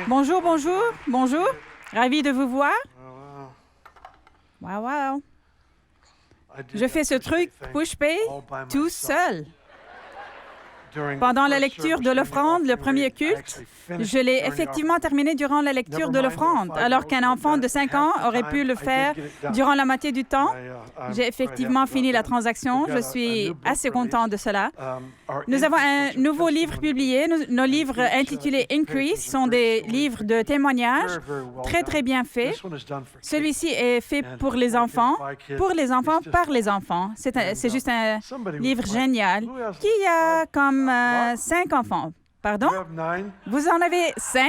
Bonjour, bonjour, bonjour. Ravi de vous voir. Wow, wow. Je fais ce truc push-pay tout seul. Pendant la lecture de l'offrande, le premier culte, je l'ai effectivement terminé durant la lecture de l'offrande, alors qu'un enfant de 5 ans aurait pu le faire durant la moitié du temps. J'ai effectivement fini la transaction. Je suis assez content de cela. Nous avons un nouveau livre publié. Nos livres intitulés Increase sont des livres de témoignages très, très bien faits. Celui-ci est fait pour les enfants, par les enfants. C'est juste un livre génial. Qui a comme 5 enfants? Pardon? Vous en avez 5?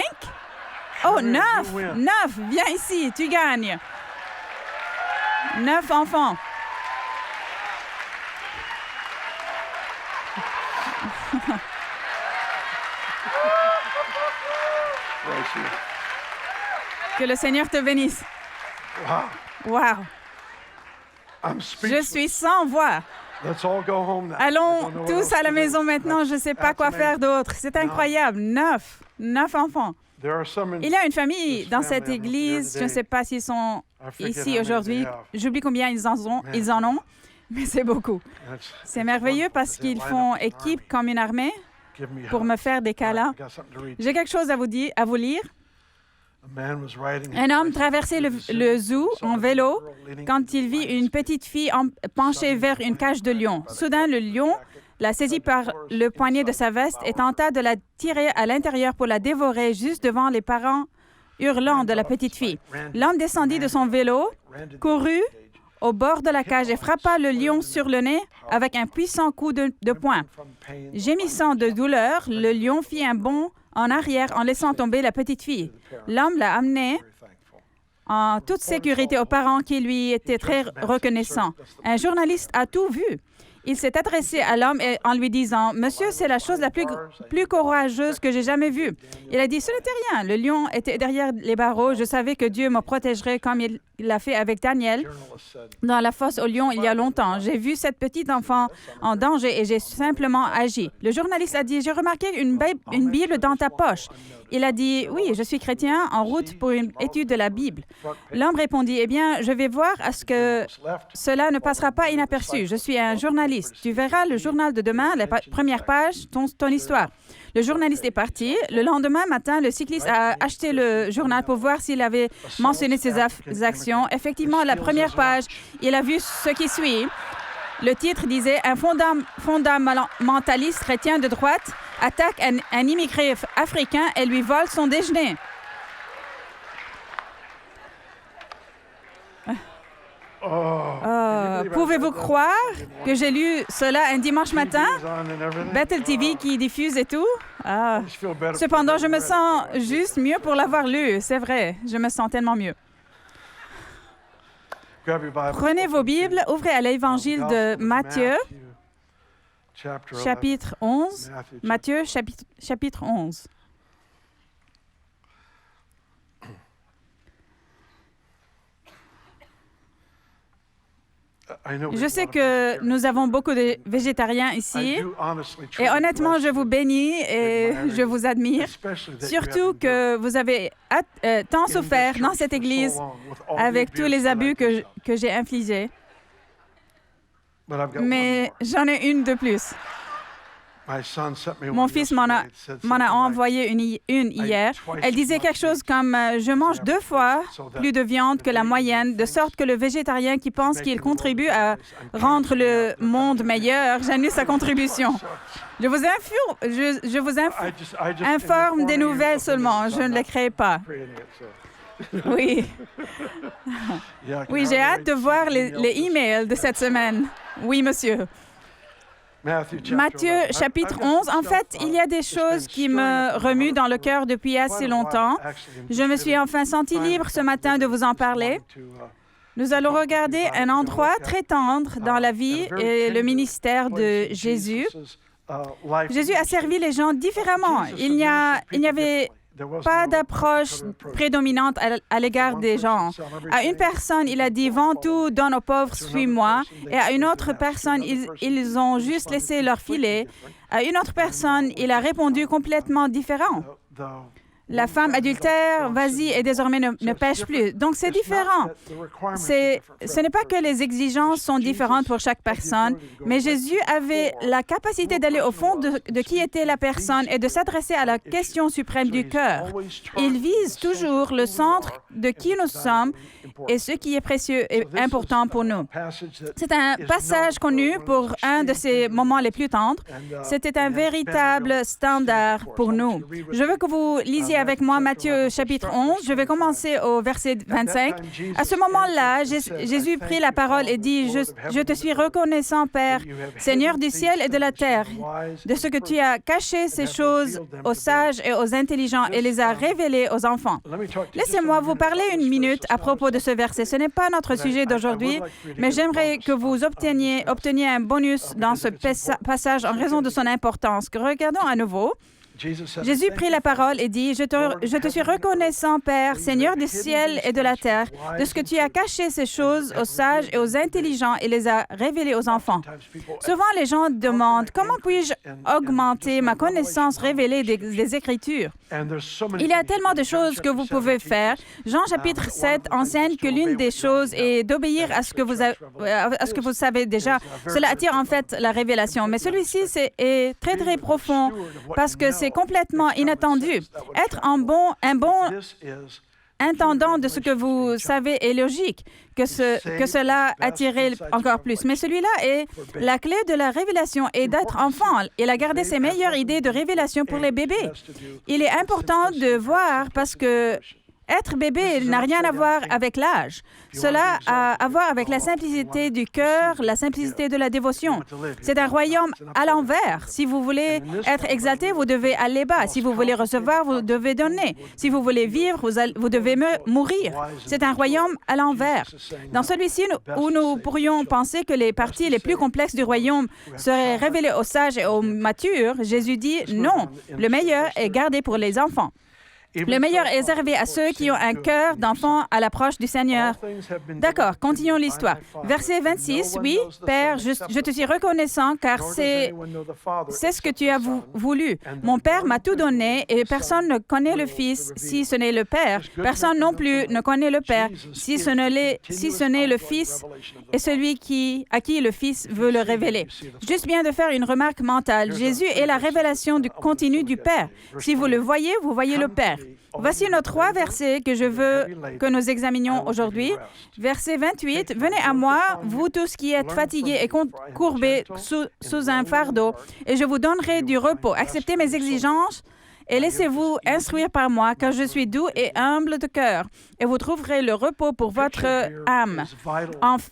Oh, 9! 9! Viens ici, tu gagnes. 9 enfants. Que le Seigneur te bénisse. Wow! Je suis sans voix. Allons tous à la maison maintenant. Je ne sais pas quoi faire d'autre. C'est incroyable. 9 enfants. Il y a une famille dans cette église. Je ne sais pas s'ils sont ici aujourd'hui. J'oublie combien ils en ont, mais c'est beaucoup. C'est merveilleux parce qu'ils font équipe comme une armée pour me faire des câlins. J'ai quelque chose à vous lire. Un homme traversait le zoo en vélo quand il vit une petite fille penchée vers une cage de lion. Soudain, le lion la saisit par le poignet de sa veste et tenta de la tirer à l'intérieur pour la dévorer juste devant les parents hurlants de la petite fille. L'homme descendit de son vélo, courut au bord de la cage et frappa le lion sur le nez avec un puissant coup de poing. Gémissant de douleur, le lion fit un bond en arrière en laissant tomber la petite fille. L'homme l'a amenée en toute sécurité aux parents qui lui étaient très reconnaissants. Un journaliste a tout vu. Il s'est adressé à l'homme en lui disant « Monsieur, c'est la chose la plus courageuse que j'ai jamais vue. » Il a dit « Ce n'était rien. Le lion était derrière les barreaux. Je savais que Dieu me protégerait comme il l'a fait avec Daniel dans la fosse au lion il y a longtemps. J'ai vu cette petite enfant en danger et j'ai simplement agi. » Le journaliste a dit « J'ai remarqué une Bible dans ta poche. » Il a dit « Oui, je suis chrétien en route pour une étude de la Bible. » L'homme répondit « Eh bien, je vais voir à ce que cela ne passera pas inaperçu. Je suis un journaliste. Tu verras le journal de demain, la première page, ton histoire. » Le journaliste est parti. Le lendemain matin, le cycliste a acheté le journal pour voir s'il avait mentionné ses actions. Effectivement, la première page, il a vu ce qui suit. Le titre disait « Un fondamentaliste chrétien de droite attaque un immigré africain et lui vole son déjeuner. » Pouvez-vous croire que j'ai lu cela un dimanche matin? Bethel TV qui diffuse et tout. Cependant, je me sens juste mieux pour l'avoir lu. C'est vrai, je me sens tellement mieux. Prenez vos Bibles, ouvrez à l'Évangile de Matthieu, chapitre 11. Matthieu, chapitre 11. Je sais que nous avons beaucoup de végétariens ici et honnêtement, je vous bénis et je vous admire, surtout que vous avez tant souffert dans cette Église avec tous les abus que j'ai infligés. Mais j'en ai une de plus. Mon fils m'en a envoyé une hier. Elle disait quelque chose comme « Je mange 2 fois plus de viande que la moyenne, de sorte que le végétarien qui pense qu'il contribue à rendre le monde meilleur, j'annule sa contribution. » Je vous informe des nouvelles seulement, je ne les crée pas. Oui. Oui, j'ai hâte de voir les emails de cette semaine. Oui, monsieur. Matthieu, chapitre 11. En fait, il y a des choses qui me remuent dans le cœur depuis assez longtemps. Je me suis enfin senti libre ce matin de vous en parler. Nous allons regarder un endroit très tendre dans la vie et le ministère de Jésus. Jésus a servi les gens différemment. Il n'y avait pas d'approche prédominante à l'égard des gens. À une personne, il a dit « Vends tout, donne aux pauvres, suis-moi ». Et à une autre personne, ils ont juste laissé leur filet. À une autre personne, il a répondu complètement différent. La femme adultère, vas-y, et désormais ne pêche plus. Donc, c'est différent. Ce n'est pas que les exigences sont différentes pour chaque personne, mais Jésus avait la capacité d'aller au fond de qui était la personne et de s'adresser à la question suprême du cœur. Il vise toujours le centre de qui nous sommes et ce qui est précieux et important pour nous. C'est un passage connu pour un de ces moments les plus tendres. C'était un véritable standard pour nous. Je veux que vous lisiez avec moi Matthieu chapitre 11. Je vais commencer au verset 25. À ce moment-là, Jésus prit la parole et dit, « Je te suis reconnaissant, Père, Seigneur du ciel et de la terre, de ce que tu as caché ces choses aux sages et aux intelligents et les as révélées aux enfants. » Laissez-moi vous parler une minute à propos de ce verset. Ce n'est pas notre sujet d'aujourd'hui, mais j'aimerais que vous obteniez un bonus dans ce passage en raison de son importance. Regardons à nouveau. Jésus prit la parole et dit, « Je te suis reconnaissant, Père, Seigneur du ciel et de la terre, de ce que tu as caché ces choses aux sages et aux intelligents et les as révélées aux enfants. » Souvent, les gens demandent, « Comment puis-je augmenter ma connaissance révélée des Écritures? » Il y a tellement de choses que vous pouvez faire. Jean chapitre 7 enseigne que l'une des choses est d'obéir à ce que vous savez déjà. Cela attire en fait la révélation. Mais celui-ci est très, très profond parce que c'est complètement inattendu. Être un bon intendant de ce que vous savez est logique, que cela attirait encore plus. Mais celui-là est la clé de la révélation et d'être enfant. Il a gardé ses meilleures idées de révélation pour les bébés. Il est important de voir parce que être bébé n'a rien à voir avec l'âge. Cela a à voir avec la simplicité du cœur, la simplicité de la dévotion. C'est un royaume à l'envers. Si vous voulez être exalté, vous devez aller bas. Si vous voulez recevoir, vous devez donner. Si vous voulez vivre, vous devez mourir. C'est un royaume à l'envers. Dans celui-ci, où nous pourrions penser que les parties les plus complexes du royaume seraient révélées aux sages et aux matures, Jésus dit non. Le meilleur est gardé pour les enfants. Le meilleur est réservé à ceux qui ont un cœur d'enfant à l'approche du Seigneur. D'accord, continuons l'histoire. Verset 26, « Oui, Père, je te suis reconnaissant car c'est ce que tu as voulu. Mon Père m'a tout donné et personne ne connaît le Fils si ce n'est le Père. Personne non plus ne connaît le Père si ce n'est le Fils et celui à qui le Fils veut le révéler. » Juste bien de faire une remarque mentale. Jésus est la révélation continue du Père. Si vous le voyez, vous voyez le Père. Voici nos 3 versets que je veux que nous examinions aujourd'hui. Verset 28, « Venez à moi, vous tous qui êtes fatigués et courbés sous un fardeau, et je vous donnerai du repos. Acceptez mes exigences et laissez-vous instruire par moi, car je suis doux et humble de cœur, et vous trouverez le repos pour votre âme.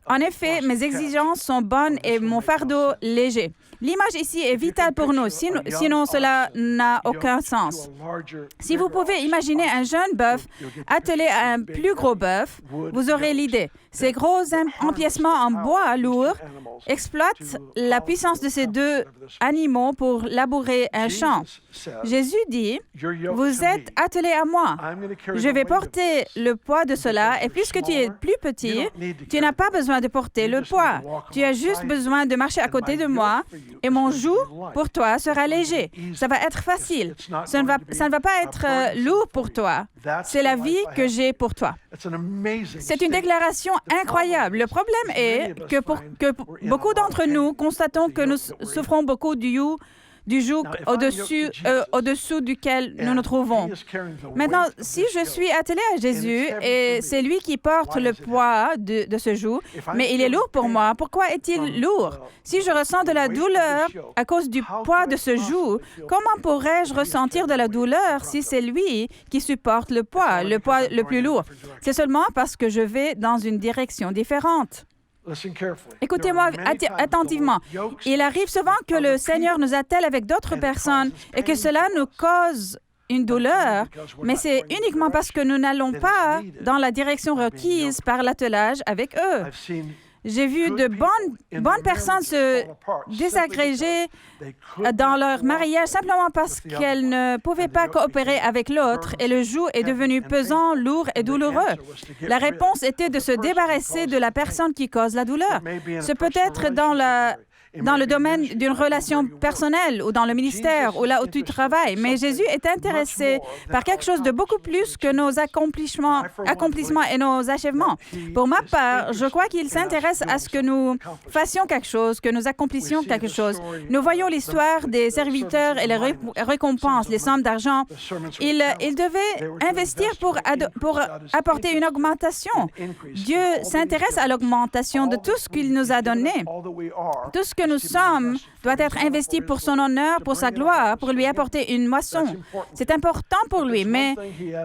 En effet, mes exigences sont bonnes et mon fardeau léger. » L'image ici est vitale pour nous, sinon cela n'a aucun sens. Si vous pouvez imaginer un jeune bœuf attelé à un plus gros bœuf, vous aurez l'idée. Ces gros empiècements en bois lourd exploitent la puissance de ces 2 animaux pour labourer un champ. Jésus dit, « Vous êtes attelés à moi. Je vais porter le poids de cela, et puisque tu es plus petit, tu n'as pas besoin de porter le poids. Tu as juste besoin de marcher à côté de moi, et mon joug pour toi sera léger. Ça va être facile. Ça ne va pas être lourd pour toi. C'est la vie que j'ai pour toi. » C'est une déclaration incroyable. Le problème est que beaucoup d'entre nous constatons que nous souffrons beaucoup du joug au-dessous duquel nous nous trouvons. Maintenant, si je suis attelé à Jésus et c'est lui qui porte le poids de ce joug, mais il est lourd pour moi, pourquoi est-il lourd? Si je ressens de la douleur à cause du poids de ce joug, comment pourrais-je ressentir de la douleur si c'est lui qui supporte le poids le plus lourd? C'est seulement parce que je vais dans une direction différente. Écoutez-moi attentivement. Il arrive souvent que le Seigneur nous attelle avec d'autres personnes et que cela nous cause une douleur, mais c'est uniquement parce que nous n'allons pas dans la direction requise par l'attelage avec eux. J'ai vu de bonnes personnes se désagréger dans leur mariage simplement parce qu'elles ne pouvaient pas coopérer avec l'autre et le joug est devenu pesant, lourd et douloureux. La réponse était de se débarrasser de la personne qui cause la douleur. C'est peut-être dans dans le domaine d'une relation personnelle ou dans le ministère ou là où tu travailles. Mais Jésus est intéressé par quelque chose de beaucoup plus que nos accomplissements et nos achèvements. Pour ma part, je crois qu'il s'intéresse à ce que nous fassions quelque chose, que nous accomplissions quelque chose. Nous voyons l'histoire des serviteurs et les récompenses, les sommes d'argent. Ils devaient investir pour apporter une augmentation. Dieu s'intéresse à l'augmentation de tout ce qu'il nous a donné. Tout ce que nous sommes doit être investi pour son honneur, pour sa gloire, pour lui apporter une moisson. C'est important pour lui, mais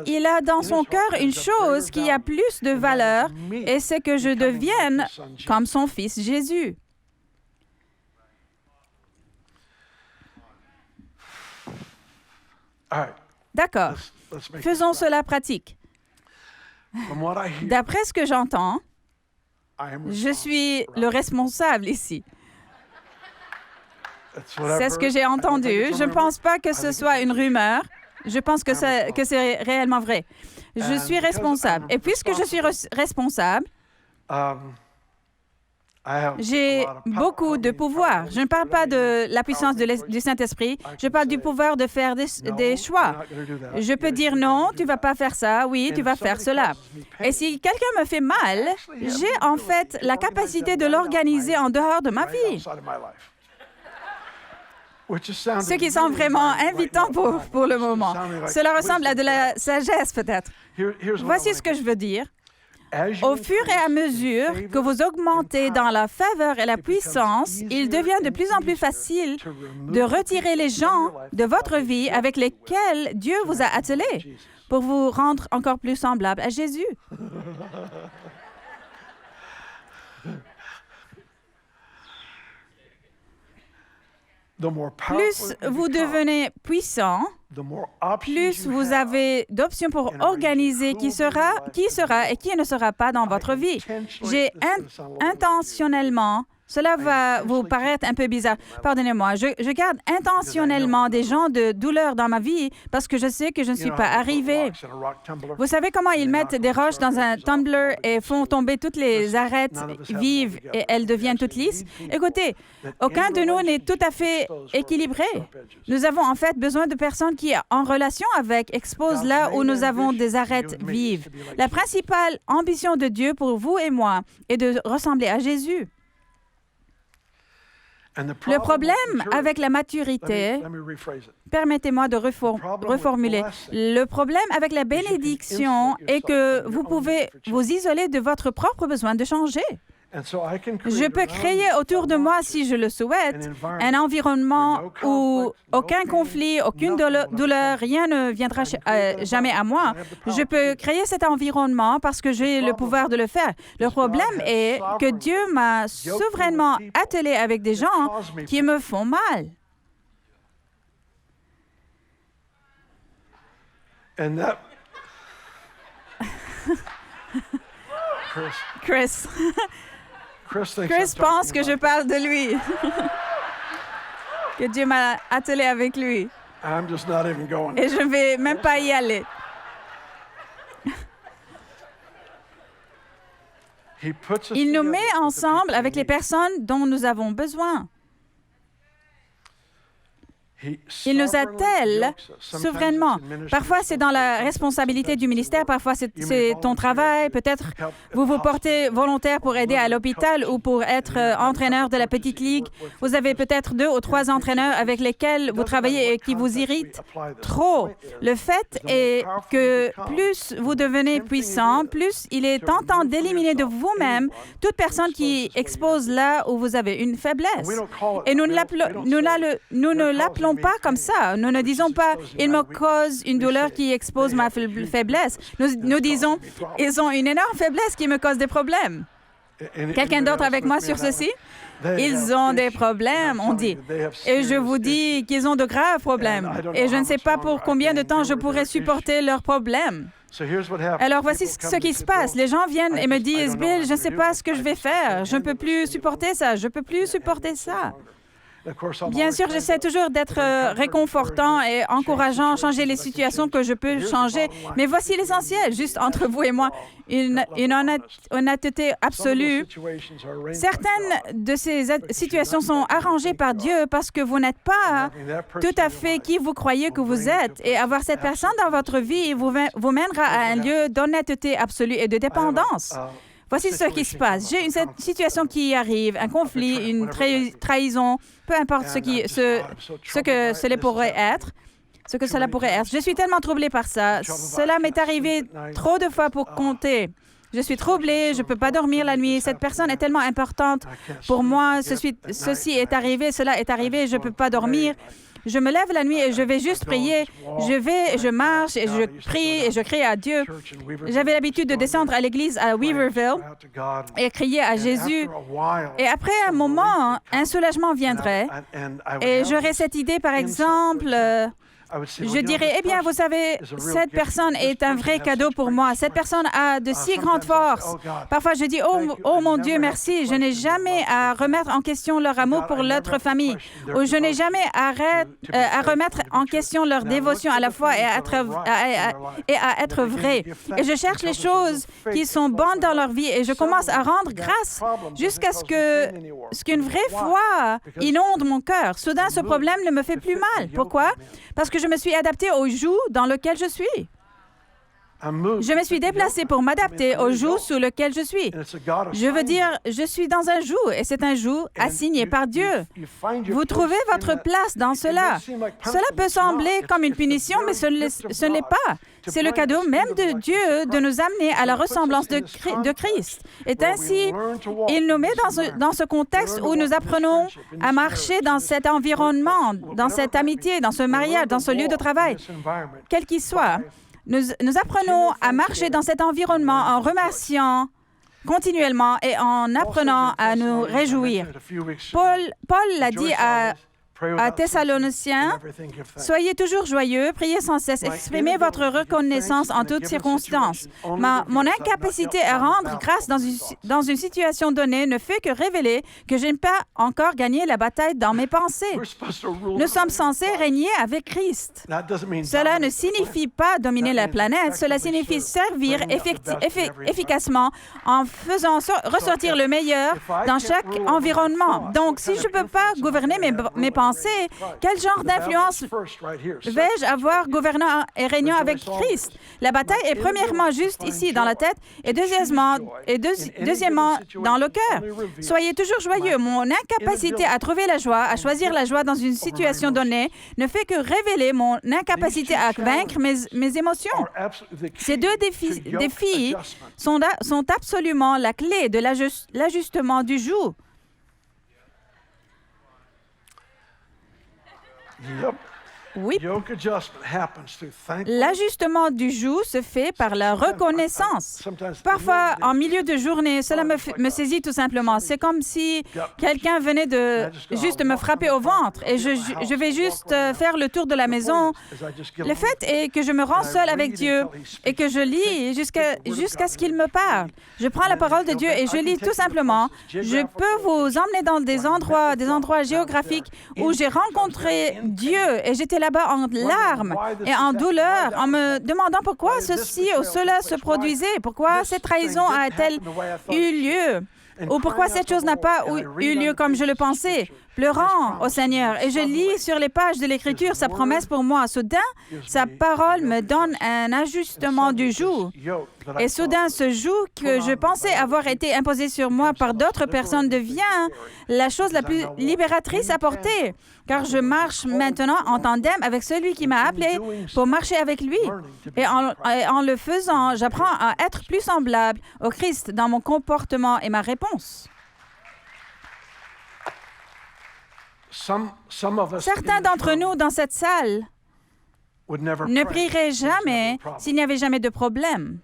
il a dans son cœur une chose qui a plus de valeur, et c'est que je devienne comme son Fils Jésus. D'accord. Faisons cela pratique. D'après ce que j'entends, je suis le responsable ici. C'est ce que j'ai entendu. Je ne pense pas que ce soit une rumeur. Je pense que c'est réellement vrai. Je suis responsable. Et puisque je suis responsable, j'ai beaucoup de pouvoir. Je ne parle pas de la puissance du Saint-Esprit. Je parle du pouvoir de faire des choix. Je peux dire non, tu ne vas pas faire ça. Oui, tu vas faire cela. Et si quelqu'un me fait mal, j'ai en fait la capacité de l'organiser en dehors de ma vie. Ce qui semble vraiment invitant pour le moment. Cela ressemble à de la sagesse, peut-être. Voici ce que je veux dire. Au fur et à mesure que vous augmentez dans la faveur et la puissance, il devient de plus en plus facile de retirer les gens de votre vie avec lesquels Dieu vous a attelé pour vous rendre encore plus semblable à Jésus. Plus vous devenez puissant, plus vous avez d'options pour organiser qui sera et qui ne sera pas dans votre vie. J'ai intentionnellement, cela va vous paraître un peu bizarre, pardonnez-moi, je garde intentionnellement des gens de douleur dans ma vie parce que je sais que je ne suis pas arrivé. Vous savez comment ils mettent des roches dans un tumbler et font tomber toutes les arêtes vives et elles deviennent toutes lisses? Écoutez, aucun de nous n'est tout à fait équilibré. Nous avons en fait besoin de personnes qui, en relation avec, exposent là où nous avons des arêtes vives. La principale ambition de Dieu pour vous et moi est de ressembler à Jésus. Le problème avec la maturité, permettez-moi de reformuler, le problème avec la bénédiction est que vous pouvez vous isoler de votre propre besoin de changer. Je peux créer autour de moi, si je le souhaite, un environnement où aucun conflit, aucune douleur, rien ne viendra jamais à moi. Je peux créer cet environnement parce que j'ai le pouvoir de le faire. Le problème est que Dieu m'a souverainement attelé avec des gens qui me font mal. Chris pense que je parle de lui, que Dieu m'a attelé avec lui. Et je ne vais même pas y aller. Il nous met ensemble avec les personnes dont nous avons besoin. Il nous attelle souverainement. Parfois, c'est dans la responsabilité du ministère, parfois c'est ton travail, peut-être vous vous portez volontaire pour aider à l'hôpital ou pour être entraîneur de la petite ligue. Vous avez peut-être 2 ou 3 entraîneurs avec lesquels vous travaillez et qui vous irritent trop. Le fait est que plus vous devenez puissant, plus il est tentant d'éliminer de vous-même toute personne qui expose là où vous avez une faiblesse. Et nous ne l'appelons pas comme ça. Nous ne disons pas « il me cause une douleur qui expose ma faiblesse ». Nous disons « ils ont une énorme faiblesse qui me cause des problèmes ». Quelqu'un d'autre avec moi sur ceci? Ils ont des problèmes, on dit. Et je vous dis qu'ils ont de graves problèmes. Et je ne sais pas pour combien de temps je pourrais supporter leurs problèmes. Alors, voici ce qui se passe. Les gens viennent et me disent « Bill, je ne sais pas ce que je vais faire. Je ne peux plus supporter ça. Je ne peux plus supporter ça. » Bien sûr, j'essaie toujours d'être réconfortant et encourageant, changer les situations que je peux changer. Mais voici l'essentiel, juste entre vous et moi, une honnêteté absolue. Certaines de ces situations sont arrangées par Dieu parce que vous n'êtes pas tout à fait qui vous croyez que vous êtes. Et avoir cette personne dans votre vie vous mènera à un lieu d'honnêteté absolue et de dépendance. Voici ce qui se passe. J'ai une situation qui arrive, un conflit, une trahison, peu importe ce que cela pourrait être. Je suis tellement troublée par ça. Cela m'est arrivé trop de fois pour compter. Je suis troublée, je ne peux pas dormir la nuit. Cette personne est tellement importante pour moi. Ceci est arrivé, cela est arrivé, je ne peux pas dormir. Je me lève la nuit et je vais juste prier. Je marche et je prie et je crie à Dieu. J'avais l'habitude de descendre à l'église à Weaverville et crier à Jésus. Et après un moment, un soulagement viendrait. Et j'aurais cette idée, par exemple... Je dirais, eh bien, vous savez, cette personne est un vrai cadeau pour moi. Cette personne a de si grandes forces. Parfois, je dis, oh mon Dieu, merci. Je n'ai jamais à remettre en question leur amour pour l'autre famille. Ou je n'ai jamais à remettre en question leur dévotion à la foi et à être vrai. Et je cherche les choses qui sont bonnes dans leur vie et je commence à rendre grâce jusqu'à ce qu'une vraie foi inonde mon cœur. Soudain, ce problème ne me fait plus mal. Pourquoi? Parce que je me suis adaptée au joug dans lequel je suis. Je me suis déplacée pour m'adapter au joug sous lequel je suis. Je veux dire, je suis dans un joug et c'est un joug assigné par Dieu. Vous trouvez votre place dans cela. Cela peut sembler comme une punition, mais ce ne l'est pas. C'est le cadeau même de Dieu de nous amener à la ressemblance de Christ. Et ainsi, il nous met dans ce contexte où nous apprenons à marcher dans cet environnement, dans cette amitié, dans ce mariage, dans ce lieu de travail, quel qu'il soit. Nous apprenons à marcher dans cet environnement en remerciant continuellement et en apprenant à nous réjouir. Paul l'a dit à Thessaloniciens, « Soyez toujours joyeux, priez sans cesse, exprimez votre reconnaissance en toutes circonstances. Mon incapacité à rendre grâce dans une situation donnée ne fait que révéler que je n'ai pas encore gagné la bataille dans mes pensées. Nous sommes censés régner avec Christ. Cela ne signifie pas dominer la planète, cela signifie servir efficacement en faisant ressortir le meilleur dans chaque environnement. Donc, si je ne peux pas gouverner mes pensées, quel genre d'influence vais-je avoir gouvernant et régnant avec Christ? La bataille est premièrement juste ici, dans la tête, et deuxièmement dans le cœur. Soyez toujours joyeux. Mon incapacité à trouver la joie, à choisir la joie dans une situation donnée, ne fait que révéler mon incapacité à vaincre mes émotions. Ces deux défis sont absolument la clé de l'ajustement du joug. Oui. L'ajustement du joug se fait par la reconnaissance. Parfois, en milieu de journée, cela me saisit tout simplement. C'est comme si quelqu'un venait de juste me frapper au ventre et je vais juste faire le tour de la maison. Le fait est que je me rends seule avec Dieu et que je lis jusqu'à ce qu'il me parle. Je prends la parole de Dieu et je lis tout simplement. Je peux vous emmener dans des endroits géographiques où j'ai rencontré Dieu et j'étais là-bas en larmes et en douleur, en me demandant pourquoi ceci ou cela se produisait, pourquoi cette trahison a-t-elle eu lieu, ou pourquoi cette chose n'a pas eu lieu comme je le pensais, pleurant au Seigneur. Et je lis sur les pages de l'Écriture sa promesse pour moi. Soudain, sa parole me donne un ajustement du joug. Et soudain, ce joug que je pensais avoir été imposé sur moi par d'autres personnes devient la chose la plus libératrice à porter, car je marche maintenant en tandem avec celui qui m'a appelé pour marcher avec lui. Et en le faisant, j'apprends à être plus semblable au Christ dans mon comportement et ma réponse. Certains d'entre nous dans cette salle ne prieraient jamais s'il n'y avait jamais de problème.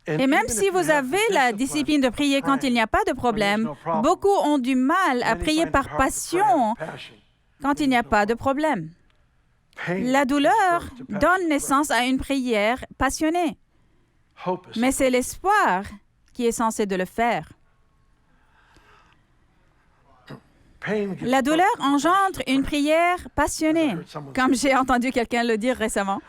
Et même si vous avez la discipline de prier quand il n'y a pas de problème, beaucoup ont du mal à prier par passion quand il n'y a pas de problème. La douleur donne naissance à une prière passionnée, mais c'est l'espoir qui est censé de le faire. La douleur engendre une prière passionnée, comme j'ai entendu quelqu'un le dire récemment.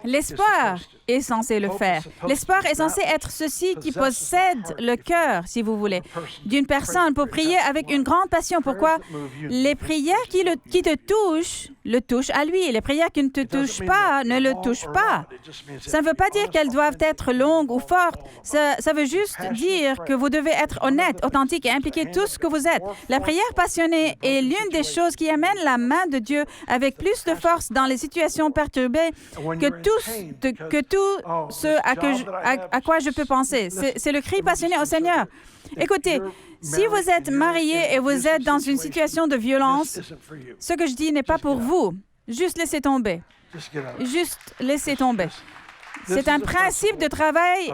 L'espoir est censé le faire. L'espoir est censé être ceci qui possède le cœur, si vous voulez, d'une personne pour prier avec une grande passion. Pourquoi? Les prières qui te touchent, le touchent à lui. Les prières qui ne te touchent pas, ne le touchent pas. Ça ne veut pas dire qu'elles doivent être longues ou fortes. Ça veut juste dire que vous devez être honnête, authentique et impliquer tout ce que vous êtes. La prière passionnée est l'une des choses qui amène la main de Dieu avec plus de force dans les situations perturbées que tout ce à quoi je peux penser. C'est le cri passionné au Seigneur. Écoutez, si vous êtes marié et vous êtes dans une situation de violence, ce que je dis n'est pas pour vous. Juste laissez tomber. Juste laissez tomber. C'est un principe de travail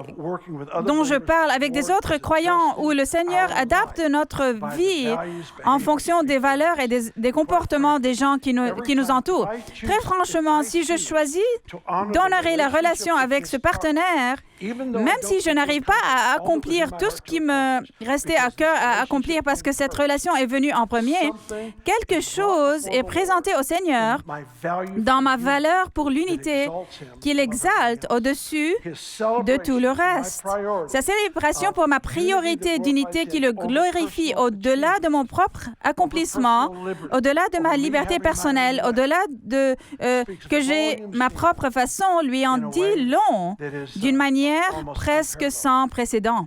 dont je parle avec des autres croyants où le Seigneur adapte notre vie en fonction des valeurs et des comportements des gens qui nous entourent. Très franchement, si je choisis d'honorer la relation avec ce partenaire, même si je n'arrive pas à accomplir tout ce qui me restait à cœur à accomplir parce que cette relation est venue en premier, quelque chose est présenté au Seigneur dans ma valeur pour l'unité qui l'exalte au-dessus de tout le reste. Sa célébration pour ma priorité d'unité qui le glorifie au-delà de mon propre accomplissement, au-delà de ma liberté personnelle, au-delà de que j'ai ma propre façon, lui en dit long d'une manière presque sans précédent.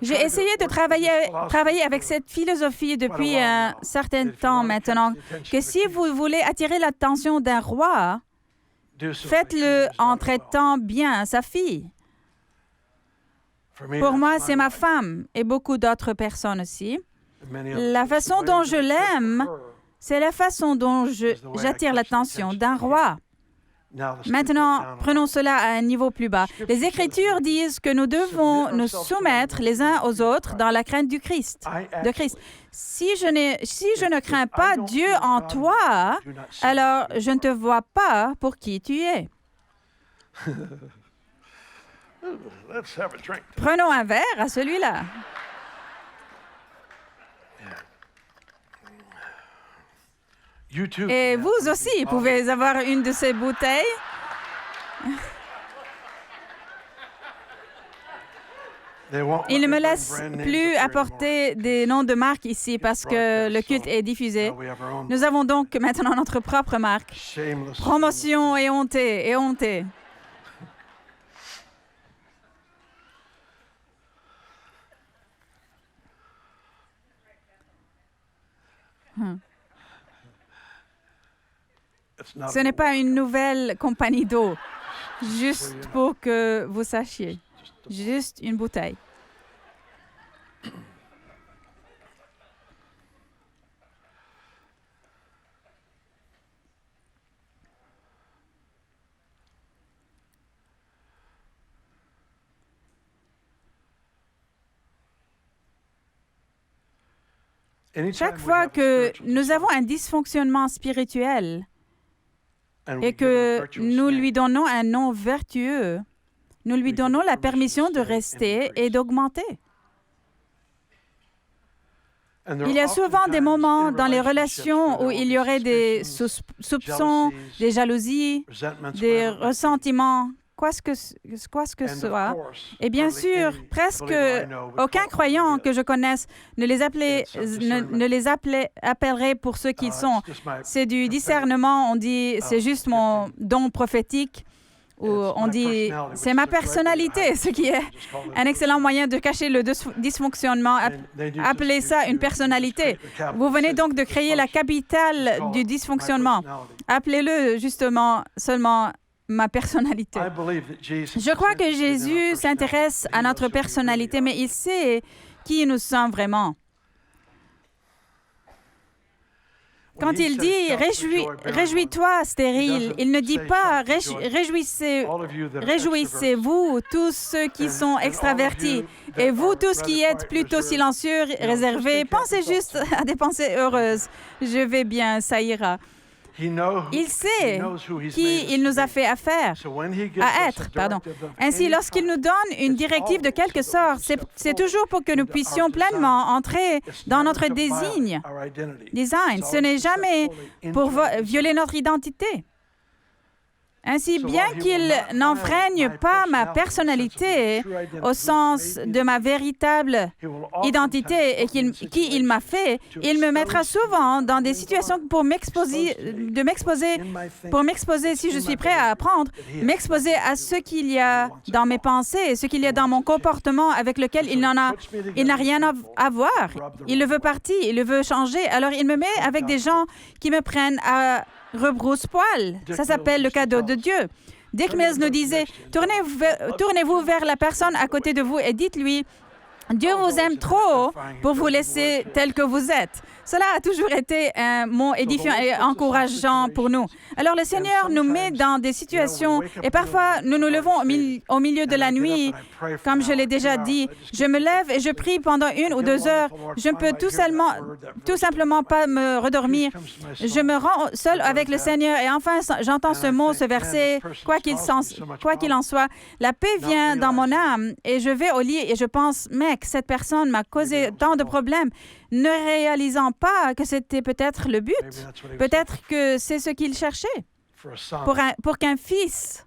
J'ai essayé de travailler avec cette philosophie depuis un certain temps maintenant, que si vous voulez attirer l'attention d'un roi, faites-le en traitant bien sa fille. Pour moi, c'est ma femme et beaucoup d'autres personnes aussi. La façon dont je l'aime, c'est la façon dont j'attire l'attention d'un roi. Maintenant, prenons cela à un niveau plus bas. Les Écritures disent que nous devons nous soumettre les uns aux autres dans la crainte de Christ. Si je ne crains pas Dieu en toi, alors je ne te vois pas pour qui tu es. Prenons un verre à celui-là. Et vous aussi pouvez avoir une de ces bouteilles. Ils ne me laissent plus apporter des noms de marques ici parce que le culte est diffusé. Nous avons donc maintenant notre propre marque. Promotion éhontée, éhontée. Ce n'est pas une nouvelle compagnie d'eau, juste pour que vous sachiez. Juste une bouteille. Chaque fois que nous avons un dysfonctionnement spirituel, et que nous lui donnons un nom vertueux, nous lui donnons la permission de rester et d'augmenter. Il y a souvent des moments dans les relations où il y aurait des soupçons, des jalousies, des ressentiments, quoi que ce soit. Et bien sûr, presque aucun croyant que je connaisse ne les appellerait pour ce qu'ils sont. C'est du discernement, on dit c'est juste mon don prophétique, ou on dit c'est ma personnalité, ce qui est un excellent moyen de cacher le dysfonctionnement. Appelez ça une personnalité. Vous venez donc de créer la capitale du dysfonctionnement. Appelez-le justement seulement ma personnalité. Je crois que Jésus s'intéresse à notre personnalité, mais il sait qui nous sommes vraiment. Quand il dit « Réjouis-toi, stérile », il ne dit pas « Réjouissez-vous, tous ceux qui sont extravertis, et vous tous qui êtes plutôt silencieux, réservés, pensez juste à des pensées heureuses. Je vais bien, ça ira. » Il sait qui il nous a fait affaire, à être. Ainsi, lorsqu'il nous donne une directive de quelque sorte, c'est toujours pour que nous puissions pleinement entrer dans notre design. Ce n'est jamais pour violer notre identité. Ainsi, bien qu'il n'enfreigne pas ma personnalité au sens de ma véritable identité et qui il m'a fait, il me mettra souvent dans des situations pour m'exposer, si je suis prêt à apprendre, m'exposer à ce qu'il y a dans mes pensées, ce qu'il y a dans mon comportement avec lequel il n'a rien à voir. Il le veut partir, il le veut changer. Alors, il me met avec des gens qui me prennent à rebrousse-poil. Ça s'appelle le cadeau de Dieu. Dick Mills nous disait, tournez-vous vers la personne à côté de vous et dites-lui, Dieu vous aime trop pour vous laisser tel que vous êtes. Cela a toujours été un mot édifiant et encourageant pour nous. Alors, le Seigneur nous met dans des situations et parfois, nous nous levons au milieu de la nuit. Comme je l'ai déjà dit, je me lève et je prie pendant 1 ou 2 heures. Je ne peux tout simplement pas me redormir. Je me rends seul avec le Seigneur et enfin, j'entends ce mot, ce verset, quoi qu'il en soit. La paix vient dans mon âme et je vais au lit et je pense, mec, cette personne m'a causé tant de problèmes, ne réalisant pas que c'était peut-être le but. Peut-être que c'est ce qu'il cherchait. Pour qu'un fils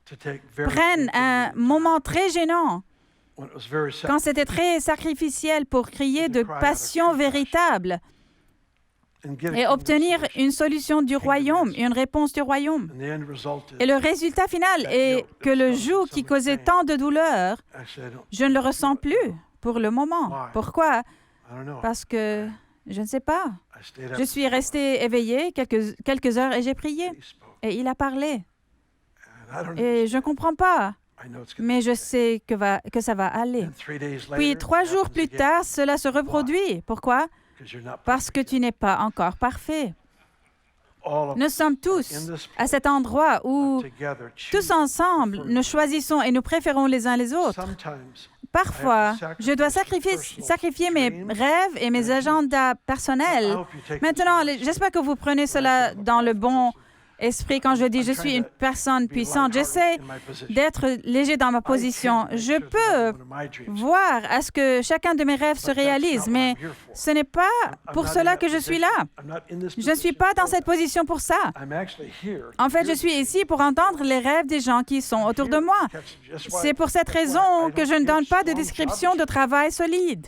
prenne un moment très gênant, quand c'était très sacrificiel pour crier de passion véritable et obtenir une solution du royaume, une réponse du royaume. Et le résultat final est que le joug qui causait tant de douleur, je ne le ressens plus pour le moment. Pourquoi? Parce que je ne sais pas. Je suis resté éveillé quelques heures et j'ai prié. Et il a parlé. Et je ne comprends pas, mais je sais que ça va aller. Puis 3 jours plus tard, cela se reproduit. Pourquoi? Parce que tu n'es pas encore parfait. Nous sommes tous à cet endroit où, tous ensemble, nous choisissons et nous préférons les uns les autres. Parfois, je dois sacrifier mes rêves et mes agendas personnels. Maintenant, j'espère que vous prenez cela dans le bon esprit quand je dis je suis une personne puissante. J'essaie d'être léger dans ma position. Je peux voir à ce que chacun de mes rêves se réalise, mais ce n'est pas pour cela que je suis là. Je ne suis pas dans cette position pour ça. En fait, je suis ici pour entendre les rêves des gens qui sont autour de moi. C'est pour cette raison que je ne donne pas de description de travail solide.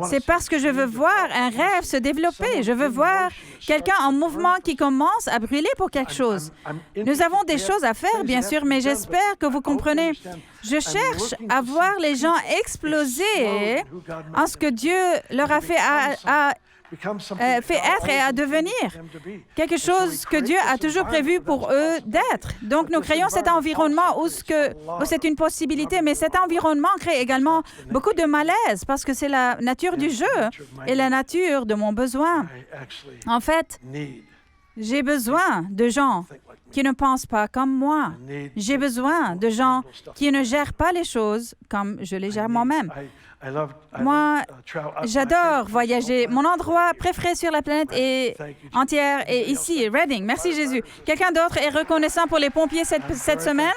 C'est parce que je veux voir un rêve se développer. Je veux voir quelqu'un en mouvement qui commence à brûler pour quelque chose. Nous avons des choses à faire, bien sûr, mais j'espère que vous comprenez. Je cherche à voir les gens exploser en ce que Dieu leur a fait être et à devenir. Quelque chose que Dieu a toujours prévu pour eux d'être. Donc, nous créons cet environnement où c'est une possibilité, mais cet environnement crée également beaucoup de malaise parce que c'est la nature du jeu et la nature de mon besoin. En fait, j'ai besoin de gens qui ne pensent pas comme moi. J'ai besoin de gens qui ne gèrent pas les choses comme je les gère moi-même. Moi, j'adore voyager. Mon endroit préféré sur la planète entière est ici, Redding. Merci Jésus. Quelqu'un d'autre est reconnaissant pour les pompiers cette semaine?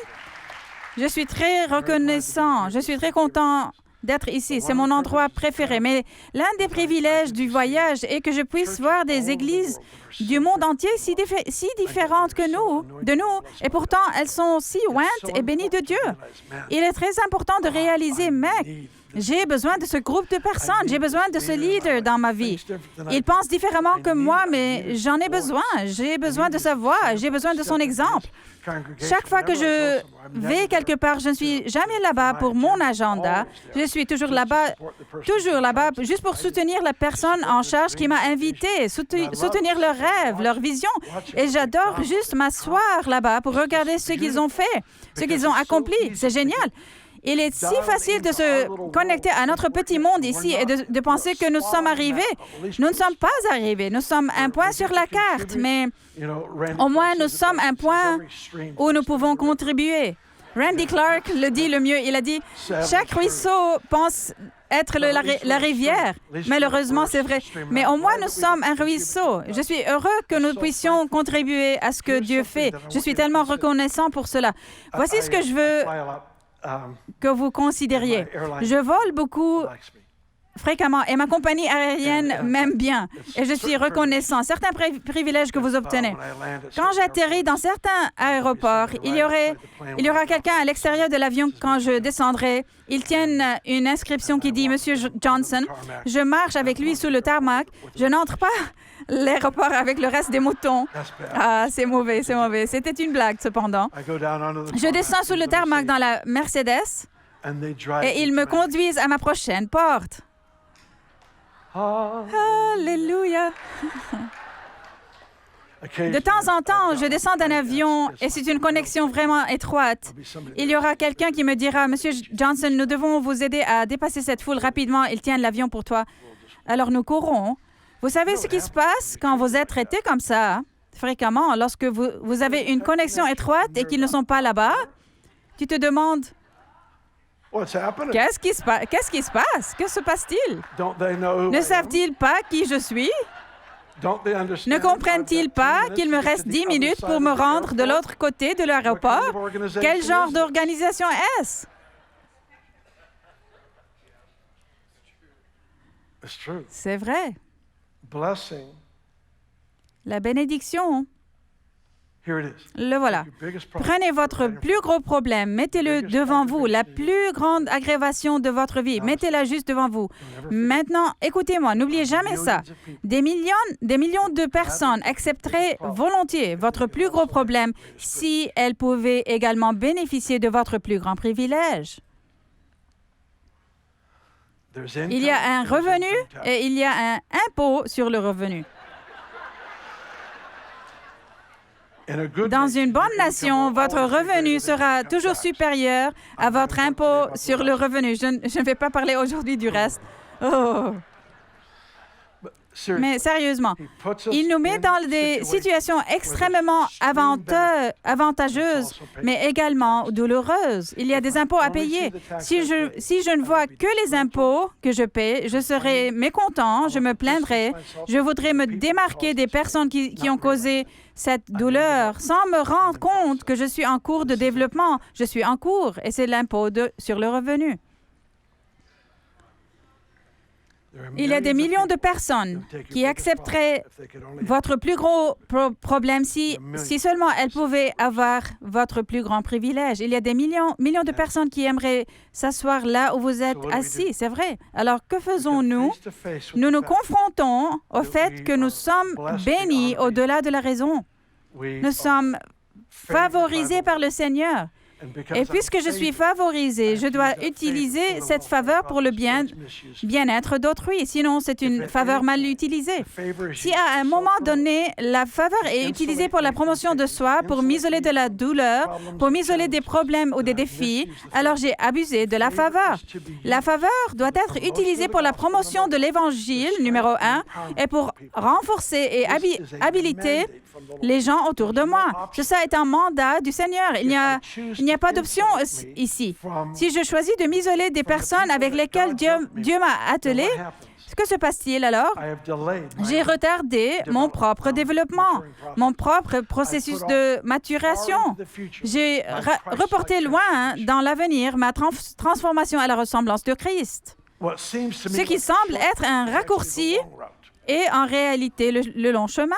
Je suis très reconnaissant. Je suis très content d'être ici. C'est mon endroit préféré. Mais l'un des privilèges du voyage est que je puisse voir des églises du monde entier si différentes que de nous, et pourtant elles sont si ointes et bénies de Dieu. Il est très important de réaliser, mec, j'ai besoin de ce groupe de personnes, j'ai besoin de ce leader dans ma vie. Il pense différemment que moi, mais j'en ai besoin. J'ai besoin de sa voix, j'ai besoin de son exemple. Chaque fois que je vais quelque part, je ne suis jamais là-bas pour mon agenda. Je suis toujours là-bas, juste pour soutenir la personne en charge qui m'a invité, soutenir leurs rêves, leurs visions. Et j'adore juste m'asseoir là-bas pour regarder ce qu'ils ont fait, ce qu'ils ont accompli. C'est génial. Il est si facile de se connecter à notre petit monde ici et de penser que nous sommes arrivés. Nous ne sommes pas arrivés. Nous sommes un point sur la carte, mais au moins nous sommes un point où nous pouvons contribuer. Randy Clark le dit le mieux. Il a dit « Chaque ruisseau être la rivière. Malheureusement, c'est vrai. Mais au moins, nous sommes un ruisseau. Je suis heureux que nous puissions contribuer à ce que Dieu fait. Je suis tellement reconnaissant pour cela. Voici ce que je veux que vous considériez. Je vole beaucoup fréquemment et ma compagnie aérienne m'aime bien et je suis reconnaissant. Certains privilèges que vous obtenez. Quand j'atterris dans certains aéroports, il y aura quelqu'un à l'extérieur de l'avion quand je descendrai. Ils tiennent une inscription qui dit « Monsieur Johnson ». Je marche avec lui sous le tarmac. Je n'entre pas l'aéroport avec le reste des moutons. Ah, c'est mauvais, c'est mauvais. C'était une blague, cependant. Je descends sous le tarmac dans la Mercedes et ils me conduisent à ma prochaine porte. Alléluia! De temps en temps, je descends d'un avion et c'est une connexion vraiment étroite. Il y aura quelqu'un qui me dira « Monsieur Johnson, nous devons vous aider à dépasser cette foule rapidement. Ils tiennent l'avion pour toi. » Alors nous courons. Vous savez ce qui se passe quand vous êtes traité comme ça, fréquemment, lorsque vous avez une connexion étroite et qu'ils ne sont pas là-bas? Tu te demandes « Qu'est-ce qui se passe? Que se passe-t-il? Ne savent-ils pas qui je suis? Ne comprennent-ils pas qu'il me reste 10 minutes pour me rendre de l'autre côté de l'aéroport? Quel genre d'organisation est-ce? » C'est vrai. La bénédiction, le voilà. Prenez votre plus gros problème, mettez-le devant vous, la plus grande aggravation de votre vie, mettez-la juste devant vous. Maintenant, écoutez-moi, n'oubliez jamais ça. Des millions de personnes accepteraient volontiers votre plus gros problème si elles pouvaient également bénéficier de votre plus grand privilège. Il y a un revenu et il y a un impôt sur le revenu. Dans une bonne nation, votre revenu sera toujours supérieur à votre impôt sur le revenu. Je ne vais pas parler aujourd'hui du reste. Oh. Mais sérieusement, il nous met dans des situations extrêmement avantageuses, mais également douloureuses. Il y a des impôts à payer. Si je ne vois que les impôts que je paie, je serai mécontent, je me plaindrai, je voudrais me démarquer des personnes qui ont causé cette douleur sans me rendre compte que je suis en cours de développement. Je suis en cours et c'est l'impôt sur le revenu. Il y a des millions de personnes qui accepteraient votre plus gros problème si seulement elles pouvaient avoir votre plus grand privilège. Il y a des millions de personnes qui aimeraient s'asseoir là où vous êtes assis, c'est vrai. Alors, que faisons-nous? Nous nous confrontons au fait que nous sommes bénis au-delà de la raison. Nous sommes favorisés par le Seigneur. Et puisque je suis favorisé, je dois utiliser cette faveur pour le bien-être d'autrui. Sinon, c'est une faveur mal utilisée. Si à un moment donné, la faveur est utilisée pour la promotion de soi, pour m'isoler de la douleur, pour m'isoler des problèmes ou des défis, alors j'ai abusé de la faveur. La faveur doit être utilisée pour la promotion de l'Évangile, numéro 1, et pour renforcer et habiliter les gens autour de moi. Ça est un mandat du Seigneur. Il n'y a pas d'option ici. Si je choisis de m'isoler des personnes avec lesquelles Dieu m'a attelé, que se passe-t-il alors? J'ai retardé mon propre développement, mon propre processus de maturation. J'ai reporté loin dans l'avenir ma transformation à la ressemblance de Christ. Ce qui semble être un raccourci est en réalité le long chemin.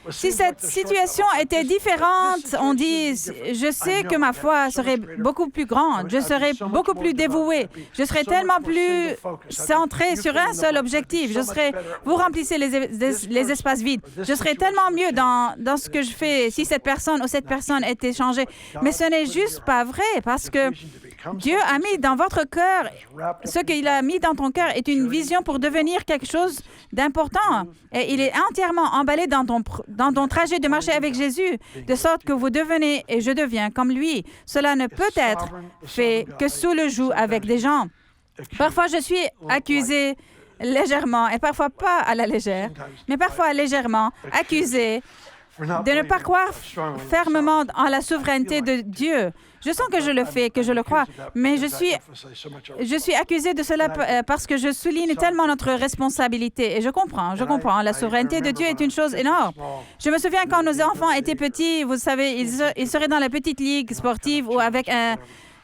Si cette situation était différente, on dit, je sais que ma foi serait beaucoup plus grande, je serais beaucoup plus dévoué, je serais tellement plus centré sur un seul objectif, vous remplissez les espaces vides, je serais tellement mieux dans ce que je fais si cette personne ou cette personne était changée. Mais ce n'est juste pas vrai parce que Dieu a mis dans votre cœur, ce qu'il a mis dans ton cœur est une vision pour devenir quelque chose d'important. Et il est entièrement emballé dans ton trajet de marcher avec Jésus, de sorte que vous devenez et je deviens comme lui. Cela ne peut être fait que sous le joug avec des gens. Parfois, je suis accusé légèrement, et parfois pas à la légère, mais parfois légèrement accusé de ne pas croire fermement en la souveraineté de Dieu. Je sens que je le fais, que je le crois, mais je suis accusée de cela parce que je souligne tellement notre responsabilité. Et je comprends. La souveraineté de Dieu est une chose énorme. Je me souviens quand nos enfants étaient petits, vous savez, ils seraient dans la petite ligue sportive ou avec un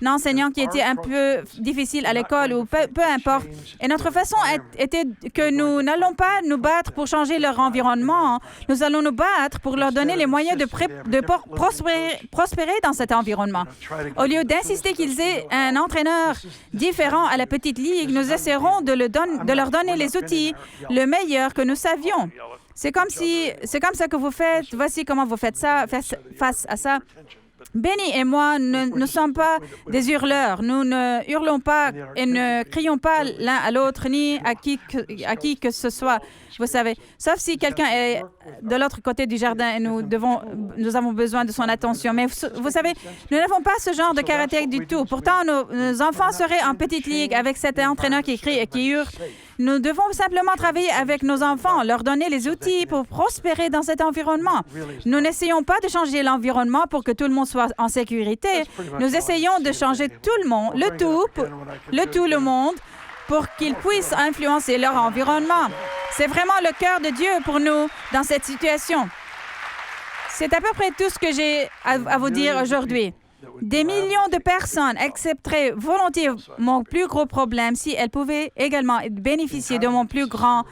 enseignant qui était un peu difficile à l'école ou peu importe. Et notre façon était que nous n'allons pas nous battre pour changer leur environnement. Nous allons nous battre pour leur donner les moyens de prospérer dans cet environnement. Au lieu d'insister qu'ils aient un entraîneur différent à la petite ligue, nous essaierons de leur donner les outils, le meilleur que nous savions. C'est comme ça que vous faites. Voici comment vous faites ça face à ça. Benny et moi ne sommes pas des hurleurs. Nous ne hurlons pas et ne crions pas l'un à l'autre ni à qui que ce soit, vous savez. Sauf si quelqu'un est de l'autre côté du jardin et nous avons besoin de son attention. Mais vous savez, nous n'avons pas ce genre de caractère du tout. Pourtant, nos enfants seraient en petite ligue avec cet entraîneur qui crie et qui hurle. Nous devons simplement travailler avec nos enfants, leur donner les outils pour prospérer dans cet environnement. Nous n'essayons pas de changer l'environnement pour que tout le monde soit en sécurité. Nous essayons de changer tout le monde, le monde, pour qu'ils puissent influencer leur environnement. C'est vraiment le cœur de Dieu pour nous dans cette situation. C'est à peu près tout ce que j'ai à vous dire aujourd'hui. Des millions de personnes accepteraient volontiers mon plus gros problème si elles pouvaient également bénéficier de mon plus grand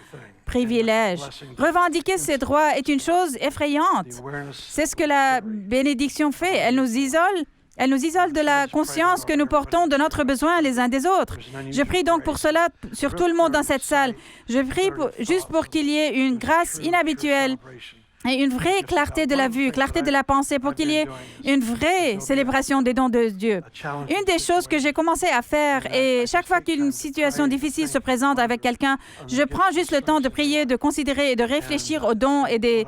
privilège. Revendiquer ces droits est une chose effrayante. C'est ce que la bénédiction fait. Elle nous isole de la conscience que nous portons de notre besoin les uns des autres. Je prie donc pour cela sur tout le monde dans cette salle. Je prie juste pour qu'il y ait une grâce inhabituelle et une vraie clarté de la vue, clarté de la pensée, pour qu'il y ait une vraie célébration des dons de Dieu. Une des choses que j'ai commencé à faire, et chaque fois qu'une situation difficile se présente avec quelqu'un, je prends juste le temps de prier, de considérer et de réfléchir aux dons et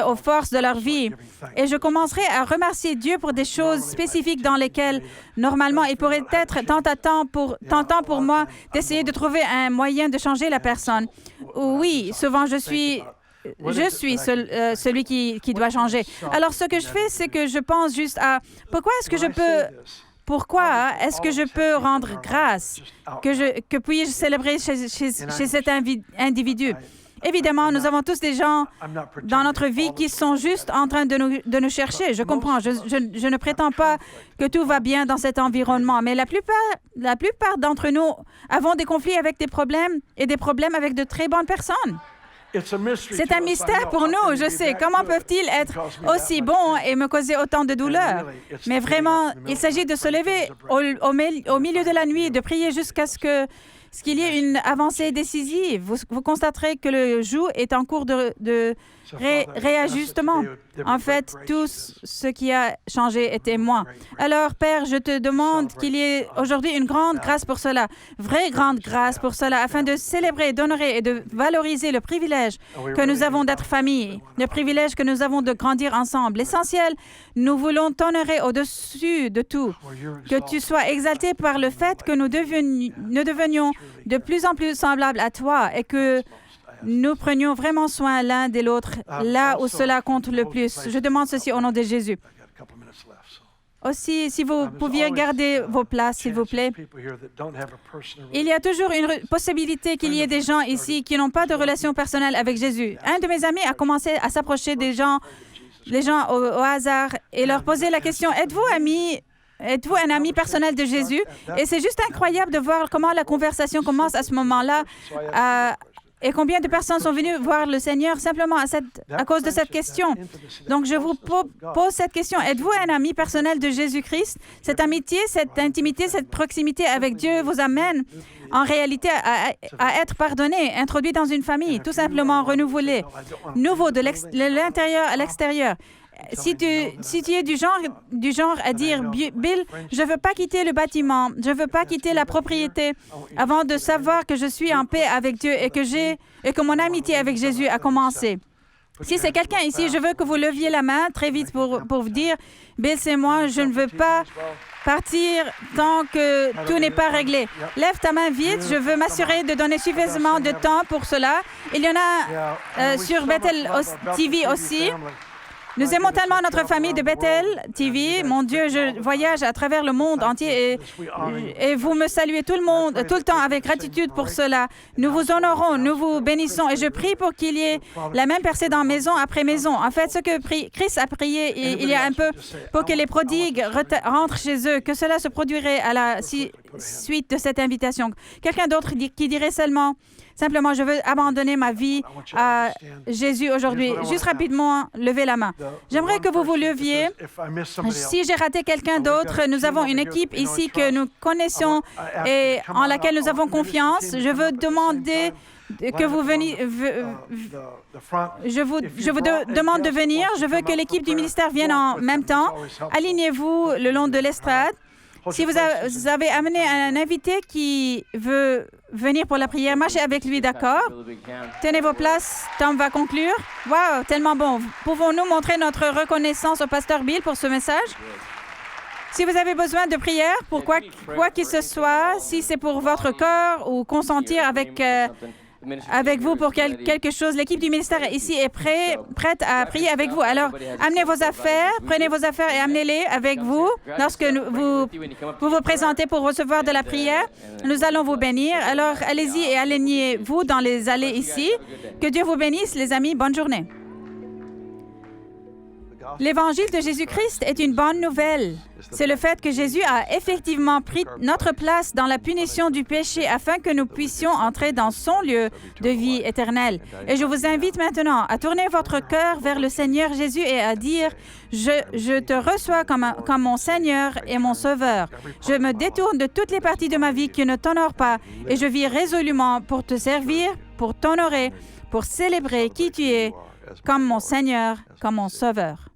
aux forces de leur vie. Et je commencerai à remercier Dieu pour des choses spécifiques dans lesquelles, normalement, il pourrait être tentant pour moi d'essayer de trouver un moyen de changer la personne. Oui, souvent je suis celui qui doit changer. Alors, ce que je fais, c'est que je pense juste à pourquoi est-ce que je peux rendre grâce, que puis-je célébrer chez cet individu. Évidemment, nous avons tous des gens dans notre vie qui sont juste en train de nous chercher. Je comprends. Je ne prétends pas que tout va bien dans cet environnement, mais la plupart d'entre nous avons des conflits avec des problèmes et des problèmes avec de très bonnes personnes. C'est un mystère pour nous, je sais. Comment peuvent-ils être aussi bons et me causer autant de douleur? Mais vraiment, il s'agit de se lever au milieu de la nuit, de prier jusqu'à ce qu'il y ait une avancée décisive. Vous constaterez que le joug est en cours de réajustement. En fait, tout ce qui a changé était moi. Alors, Père, je te demande qu'il y ait aujourd'hui une grande grâce pour cela, vraie grande grâce pour cela, afin de célébrer, d'honorer et de valoriser le privilège que nous avons d'être famille, le privilège que nous avons de grandir ensemble. L'essentiel, nous voulons t'honorer au-dessus de tout, que tu sois exalté par le fait que nous devenions de plus en plus semblables à toi et que nous prenions vraiment soin l'un de l'autre là où cela compte le plus. Je demande ceci au nom de Jésus. Aussi, si vous pouviez garder vos places, s'il vous plaît. Il y a toujours une possibilité qu'il y ait des gens ici qui n'ont pas de relation personnelle avec Jésus. Un de mes amis a commencé à s'approcher des gens au hasard et leur poser la question, êtes-vous un ami personnel de Jésus? Et c'est juste incroyable de voir comment la conversation commence à ce moment-là. Et combien de personnes sont venues voir le Seigneur simplement à cause de cette question? Donc, je vous pose cette question. Êtes-vous un ami personnel de Jésus-Christ? Cette amitié, cette intimité, cette proximité avec Dieu vous amène en réalité à être pardonné, introduit dans une famille, tout simplement renouvelé, nouveau de l'intérieur à l'extérieur. Si tu es du genre à dire, Bill, je ne veux pas quitter le bâtiment, je ne veux pas quitter la propriété avant de savoir que je suis en paix avec Dieu et que mon amitié avec Jésus a commencé. Si c'est quelqu'un ici, je veux que vous leviez la main très vite pour vous dire, Bill, c'est moi, je ne veux pas partir tant que tout n'est pas réglé. Lève ta main vite, je veux m'assurer de donner suffisamment de temps pour cela. Il y en a sur Bethel TV aussi. Nous aimons tellement notre famille de Bethel TV. Mon Dieu, je voyage à travers le monde entier et vous me saluez tout le temps avec gratitude pour cela. Nous vous honorons, nous vous bénissons et je prie pour qu'il y ait la même percée dans maison après maison. En fait, ce que Christ a prié il y a un peu pour que les prodigues rentrent chez eux, que cela se produirait à la suite de cette invitation. Quelqu'un d'autre qui dirait simplement, je veux abandonner ma vie à Jésus aujourd'hui. Juste rapidement, levez la main. J'aimerais que vous vous leviez. Si j'ai raté quelqu'un d'autre, nous avons une équipe ici que nous connaissons et en laquelle nous avons confiance. Je veux demander que vous veniez. Je vous demande de venir. Je veux que l'équipe du ministère vienne en même temps. Alignez-vous le long de l'estrade. Si vous avez amené un invité qui veut venir pour la prière, marchez avec lui, d'accord? Tenez vos places, Tom va conclure. Wow, tellement bon. Pouvons-nous montrer notre reconnaissance au pasteur Bill pour ce message? Si vous avez besoin de prière pour quoi qu'il ce soit, si c'est pour votre cœur ou consentir avec vous pour quelque chose, l'équipe du ministère ici est prête à prier avec vous. Alors, amenez vos affaires, prenez vos affaires et amenez-les avec vous lorsque vous présentez pour recevoir de la prière. Nous allons vous bénir. Alors, allez-y et alignez-vous dans les allées ici. Que Dieu vous bénisse, les amis. Bonne journée. L'Évangile de Jésus-Christ est une bonne nouvelle. C'est le fait que Jésus a effectivement pris notre place dans la punition du péché afin que nous puissions entrer dans son lieu de vie éternelle. Et je vous invite maintenant à tourner votre cœur vers le Seigneur Jésus et à dire « Je te reçois comme mon Seigneur et mon Sauveur. Je me détourne de toutes les parties de ma vie qui ne t'honorent pas et je vis résolument pour te servir, pour t'honorer, pour célébrer qui tu es comme mon Seigneur, comme mon Sauveur. »